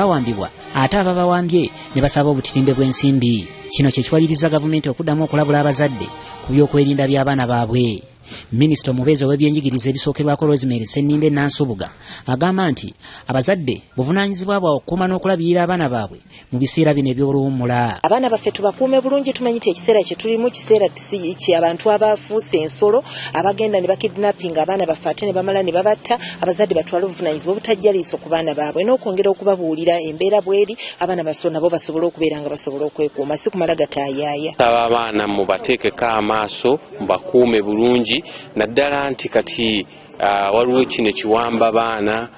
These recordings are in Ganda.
bawambibwa ate ababawambye ne basaba obutitimbe bw'ensimbi. Kino kye kiwaliriza gavumenti okuddamu okulabula abazadde ku by'okwerinda by'abaana baabwe. Minisita omubeezi ow'ebyenjigiriza ebisookerwako Rosemary Ssenninde Nansubuga agamba nti abazadde buvunaanyizibwa bwabwe okukuuma n'okulabirira abaana baabwe mu biseera bino eby'oluwummula. Abaana baffe tubakuume bulungi, tumanyi nti ekiseera kye tulimu kiseera abantu abafuuse ensolo abagenda ne bakidnappinga abaana baffe ate ne bamala ne babatta. Abazadde batwala obuvunaanyizibwa obutajja liiso ku baana baabwe n'okwongera okubabuulira embeera bweri abaana baso nabo basobole okubeera nga basobola okwekuuma, si kumala gataayaaya. Abaana mubateekeko amaaso, mubakuume bulungi, naddala nti kati waliwo kino kiwamba baana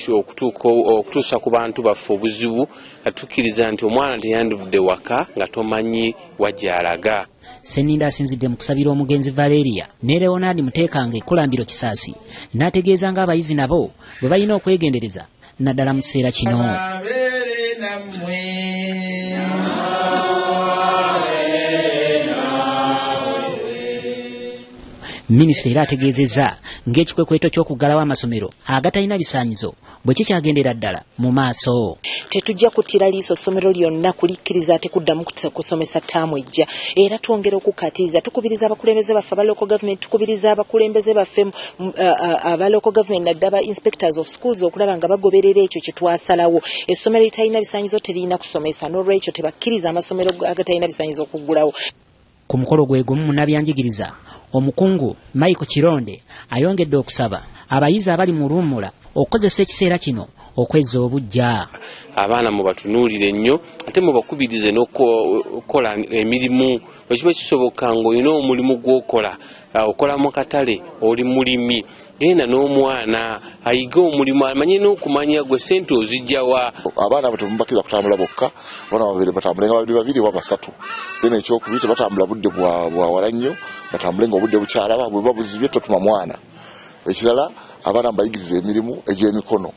okutuusa ku bantu baffe obuzibu. Atukkiriza nti omwana teyandivudde waka nga tomanyi wajja alaga. Ssenninde asinzidde mu kusabira omugenzi Valeria ne Leonard Muteekanga ekkulambiro Kisaasi n'ategeeza ng'abayizi nabo bwe balina okwegendereza naddala mu kiseera kino. Minisita era ategeezezza ng'ekikwekweto ky'okuggalawo amasomero agatalina bisaanyizo bwe kikyagendera ddala mu maaso. Tetujja kuttira liiso ssomero lyonna kulikkiriza ate kuddamu kusomesa ttaamu ejja, era twongera okukkaatiriza tukubiriza abakulembeze baffe aba local government, tukubiriza abakulembeze baffe aba local government naddala inspectors of schools okulaba nga bagoberera ekyo kye twasalawo. Essomero eritalina bisaanyizo terina kusomesa, n'olwekyo tebakkiriza amasomero agatalina bisaanyizo okuggulawo. Ku mukolo gwe gumu munnabyanjigiriza omukungu Michael Kironde ayongedde okusaba abayizi abali mu luwummula okukozesa ekiseera kino okwezza obuggya. Abaana mubatunuulire nnyo ate mubakubirize n'okukola emirimu bwe kiba kisoboka ng'olina omulimu gw'okola, okola mu katale, oli mulimi, genda n'omwana ayiga omulimu amanye n'okumanya gwe ssente ozijjawa. Abaana abo temubakkiriza kutambula bokka, abaana babiri batambule nga babiri oba basatu. Then ekyokubiri tebatambula budde bwawala nnyo, batambule nga obudde bukyalaba, bwe babuzibye totuma mwana. Ekirala abaana mbayigiriza emirimu egy'emikono.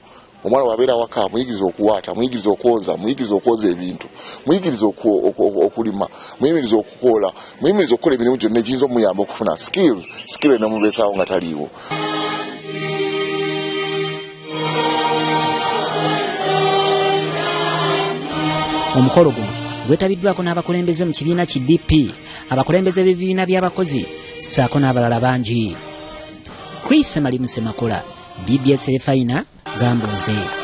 Omwana wabeera waka muyigiriza okuwaata, muyigiriza okwoza, muyigiriza okwoza ebintu, muyigiriza okulima, muyigiriza okukola, muyigiriza okukola emirimu gyonna egiyinza omuyamba okufuna skill enomubeesawo nga taliiwo. Omukolo guno gwetabiddwako n'abakulembeze mu kibiina ki DP, abakulembeze b'ebibiina by'abakozi ssaako n'abalala bangi. Chris Malimu Semakola, BBS Efayina, Gamboze.